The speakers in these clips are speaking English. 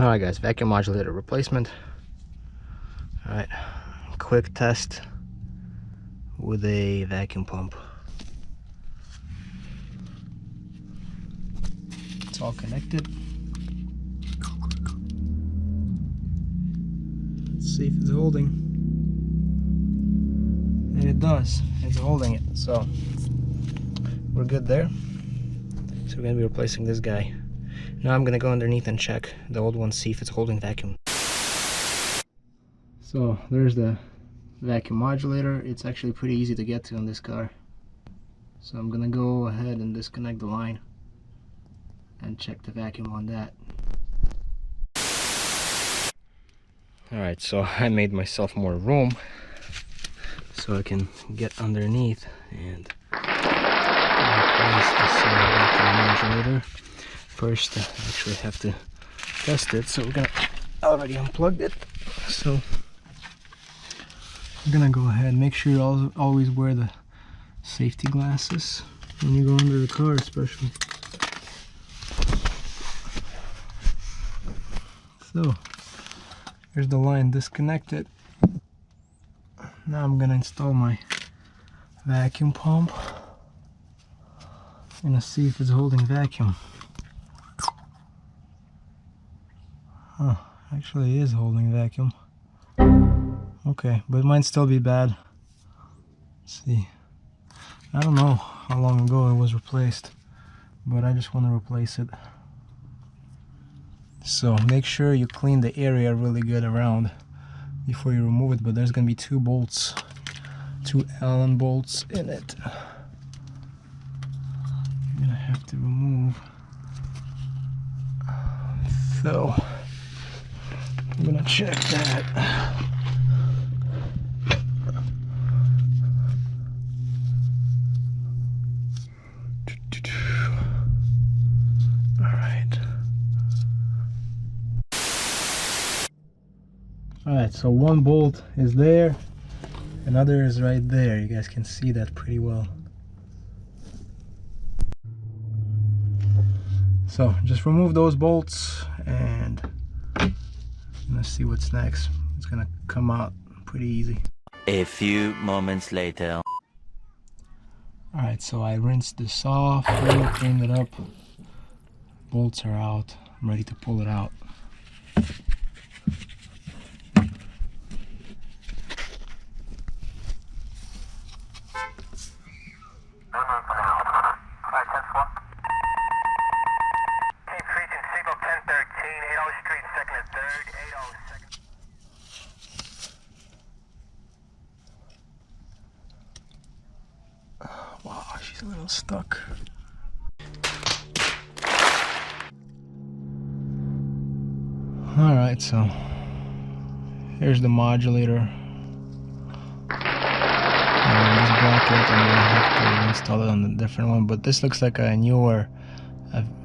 Alright guys, vacuum modulator replacement. Alright, quick test with a vacuum pump. It's all connected. Let's see if it's holding. And it does, it's holding it, so we're good there. So we're gonna be replacing this guy. Now I'm gonna go underneath and check the old one, see if it's holding vacuum. So there's the vacuum modulator. It's actually pretty easy to get to in this car. So I'm gonna go ahead and disconnect the line and check the vacuum on that. Alright, so I made myself more room so I can get underneath and replace this vacuum modulator. First, I actually have to test it, so we're gonna already unplugged it. So I'm gonna go ahead and make sure you always wear the safety glasses when you go under the car, especially. So here's the line disconnected. Now I'm gonna install my vacuum pump. I'm gonna see if it's holding vacuum. Huh, actually it is holding vacuum. Okay, but it might still be bad. Let's see. I don't know how long ago it was replaced, but I just want to replace it. So make sure you clean the area really good around before you remove it, but there's gonna be two bolts, two Allen bolts in it. I'm gonna have to remove. So I'm gonna check that. Alright, so one bolt is there, another is right there. You guys can see that pretty well. So just remove those bolts and let's see what's next. It's gonna come out pretty easy. A few moments later. Alright, so I rinsed this off, really cleaned it up. Bolts are out. I'm ready to pull it out. Wow, she's a little stuck. Alright, so here's the modulator. This bracket, I'm gonna have to install it on a different one, but this looks like a newer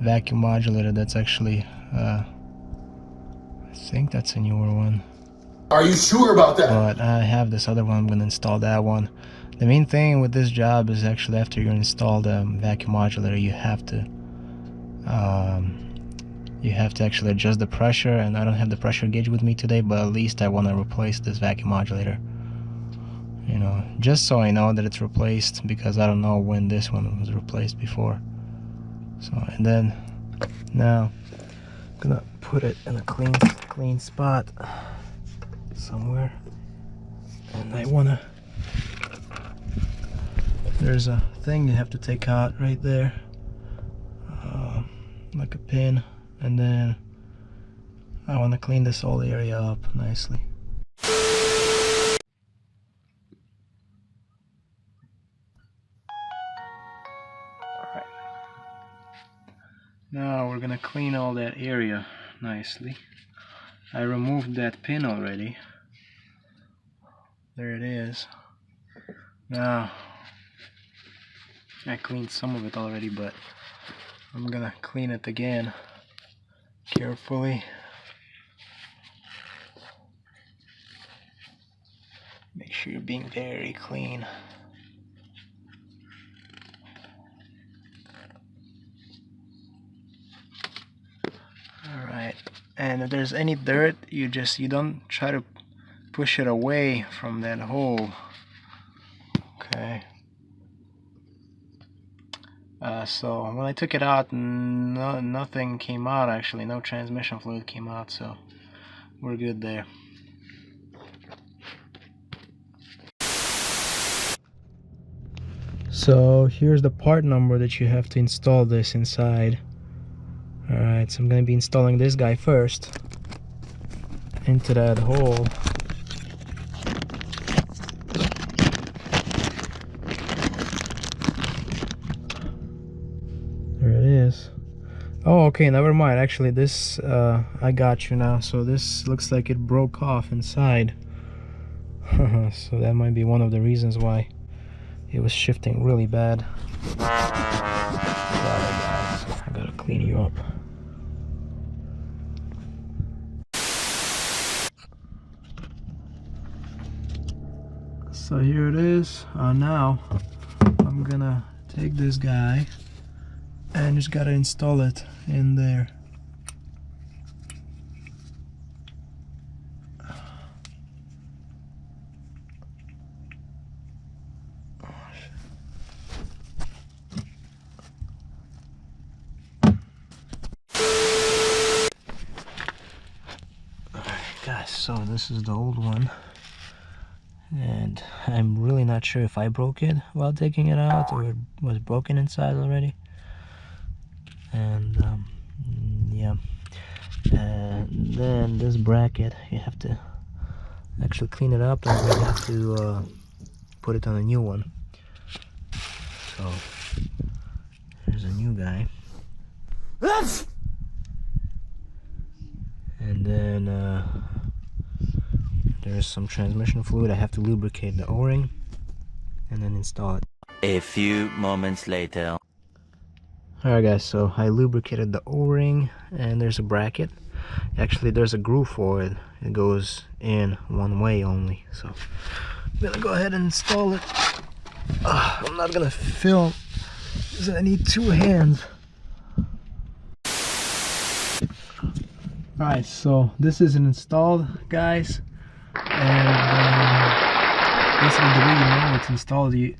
vacuum modulator. That's actually, I think that's a newer one. Are you sure about that? But I have this other one, I'm gonna install that one. The main thing with this job is actually after you install the vacuum modulator, you have to actually adjust the pressure, and I don't have the pressure gauge with me today, but at least I want to replace this vacuum modulator, you know, just so I know that it's replaced, because I don't know when this one was replaced before. So, and then now I'm gonna put it in a clean spot somewhere, and I wanna, there's a thing you have to take out right there, like a pin, and then I want to clean this whole area up nicely. Alright. Now we're gonna clean all that area nicely. I removed that pin already. There it is. Now I cleaned some of it already, but I'm gonna clean it again carefully. Make sure you're being very clean. Alright, And if there's any dirt, you don't try to push it away from that hole. Okay. So when I took it out, nothing came out actually. No transmission fluid came out, so we're good there. So here's the part number that you have to install this inside. Alright, so I'm going to be installing this guy first into that hole. There it is. Oh, okay, never mind. Actually, this, I got you now. So this looks like it broke off inside. So that might be one of the reasons why it was shifting really bad. Sorry guys, I gotta clean you up. So here it is. Now I'm gonna take this guy and just gotta install it in there. Guys, so this is the old one, and I'm really not sure if I broke it while taking it out or it was broken inside already. And yeah, and then this bracket, you have to actually clean it up, and you have to put it on a new one. So here's a new guy. And then there's some transmission fluid. I have to lubricate the O-ring and then install it. A few moments later. Alright guys, so I lubricated the O-ring and there's a bracket. Actually there's a groove for it. It goes in one way only. So I'm gonna go ahead and install it. I'm not gonna film because I need two hands. Alright, so this is installed, guys, and basically the way you know it's installed, you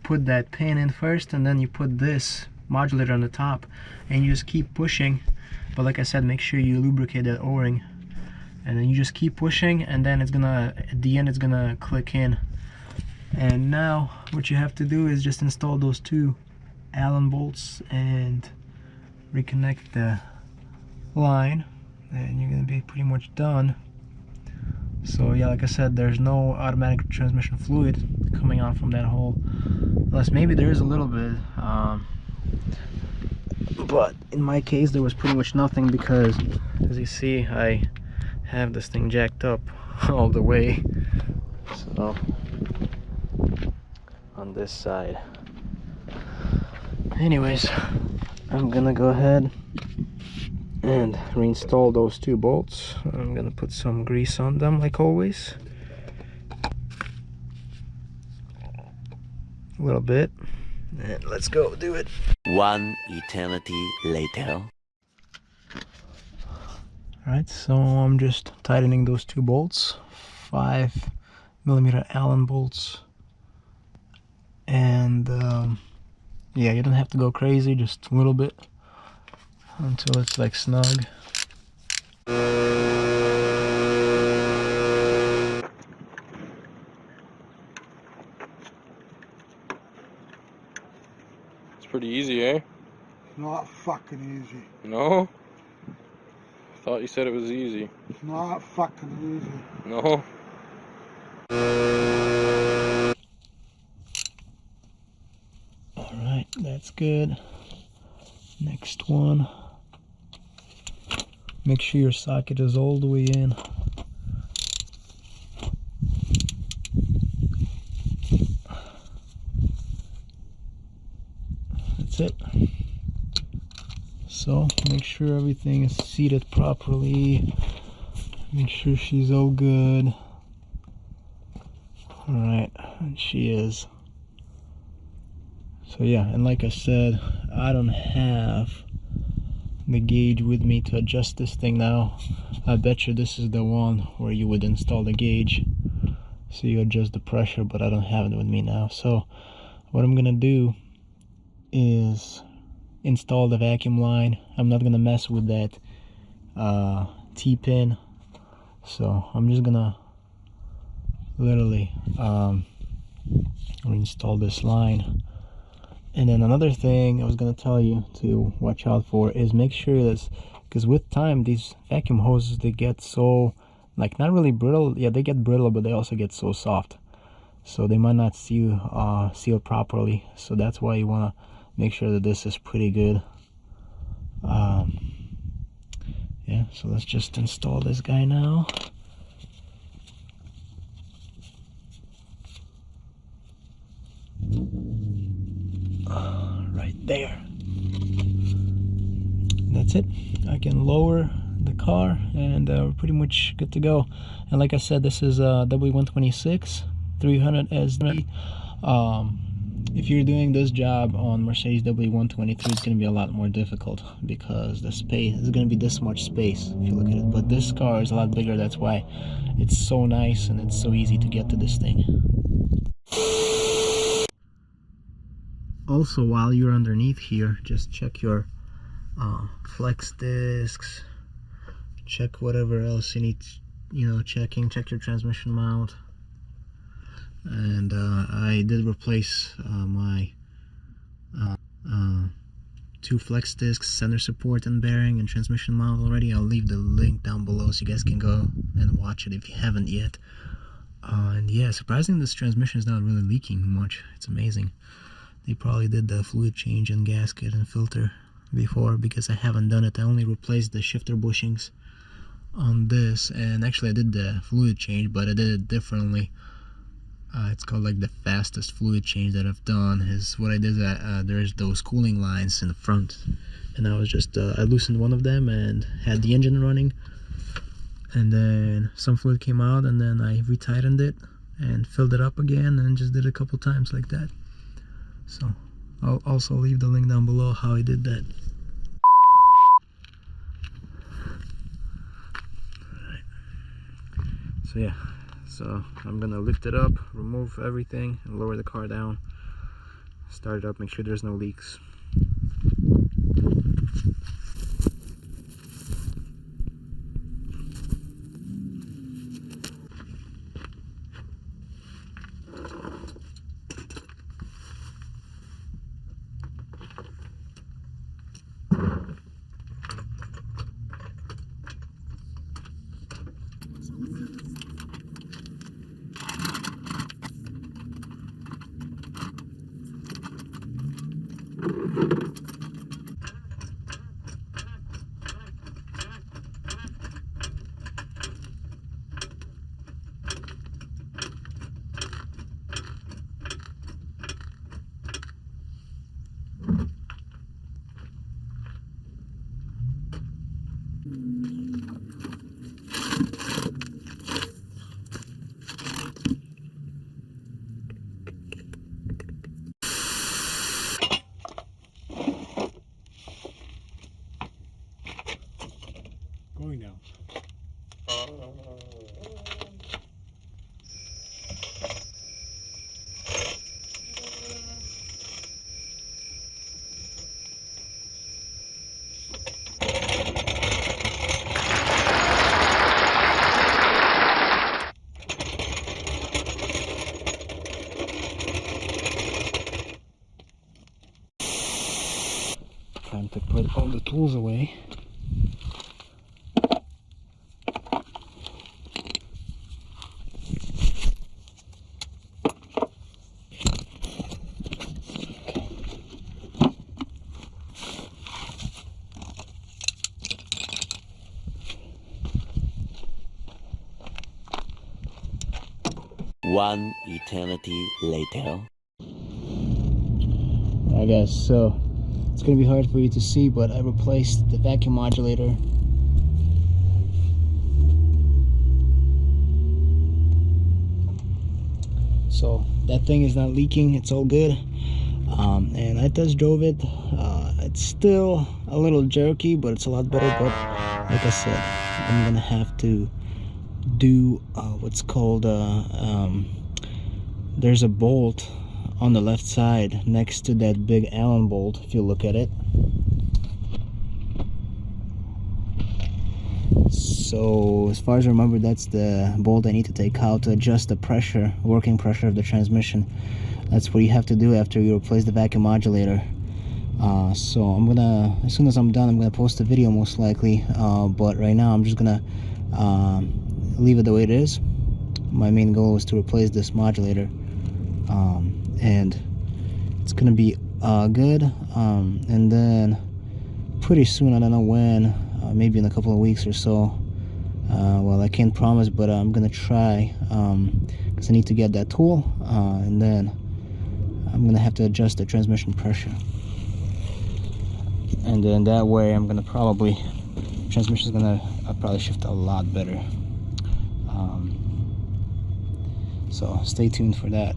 put that pin in first, and then you put this modulator on the top, and you just keep pushing. But like I said, make sure you lubricate that O-ring, and then you just keep pushing, and then it's gonna, at the end, it's gonna click in. And now what you have to do is just install those two Allen bolts and reconnect the line, and you're gonna be pretty much done. So yeah, like I said, there's no automatic transmission fluid coming out from that hole, unless maybe there is a little bit, but in my case there was pretty much nothing, because as you see I have this thing jacked up all the way, so on this side. Anyways, I'm gonna go ahead and reinstall those two bolts. I'm gonna put some grease on them like always, a little bit, and let's go do it. One eternity later. Alright, so I'm just tightening those two bolts, 5mm Allen bolts, and yeah, you don't have to go crazy, just a little bit until it's like snug. It's pretty easy, eh? Not fucking easy. No? I thought you said it was easy. It's not fucking easy. No? Alright, that's good. Next one. Make sure your socket is all the way in. That's it. So make sure everything is seated properly. Make sure she's all good. Alright, and she is. So yeah, and like I said, I don't have the gauge with me to adjust this thing now. I bet you this is the one where you would install the gauge so you adjust the pressure, but I don't have it with me now. So what I'm gonna do is install the vacuum line. I'm not gonna mess with that T-pin, so I'm just gonna literally reinstall this line. And then another thing I was gonna tell you to watch out for is make sure that's, because with time these vacuum hoses, they get so, like, not really brittle. Yeah, they get brittle, but they also get so soft, so they might not seal properly. So that's why you want to make sure that this is pretty good. Yeah, so let's just install this guy now. Right there. That's it. I can lower the car and we're pretty much good to go. And like I said, this is a W126 300SD. If you're doing this job on Mercedes W123, it's going to be a lot more difficult because the space is going to be this much space if you look at it. But this car is a lot bigger. That's why it's so nice and it's so easy to get to this thing. Also, while you're underneath here, just check your flex discs, check whatever else you need, check your transmission mount. And I did replace my 2 flex discs, center support and bearing, and transmission mount already. I'll leave the link down below so you guys can go and watch it if you haven't yet. And yeah, surprisingly, this transmission is not really leaking much. It's amazing. They probably did the fluid change and gasket and filter before, because I haven't done it. I only replaced the shifter bushings on this, and actually I did the fluid change, but I did it differently. It's called like the fastest fluid change that I've done. Is what I did. There's those cooling lines in the front, and I was just I loosened one of them and had the engine running, and then some fluid came out, and then I retightened it and filled it up again, and just did it a couple times like that. So I'll also leave the link down below how I did that. Alright. So yeah, so I'm gonna lift it up, remove everything, and lower the car down. Start it up, make sure there's no leaks. Going down. Time to put all the tools away. One eternity later. I guess so. It's gonna be hard for you to see, but I replaced the vacuum modulator. So that thing is not leaking, it's all good. And I test drove it. It's still a little jerky, but it's a lot better. But like I said, I'm gonna have to do what's called there's a bolt on the left side next to that big Allen bolt. If you look at it, so as far as I remember, that's the bolt I need to take out to adjust the pressure, working pressure of the transmission. That's what you have to do after you replace the vacuum modulator. So I'm gonna, as soon as I'm done, I'm gonna post a video most likely, but right now I'm just gonna leave it the way it is. My main goal is to replace this modulator, and it's gonna be good, and then pretty soon, I don't know when, maybe in a couple of weeks or so, well, I can't promise, but I'm gonna try, because I need to get that tool, and then I'm gonna have to adjust the transmission pressure, and then that way I'm gonna probably, transmission is gonna probably shift a lot better. So stay tuned for that.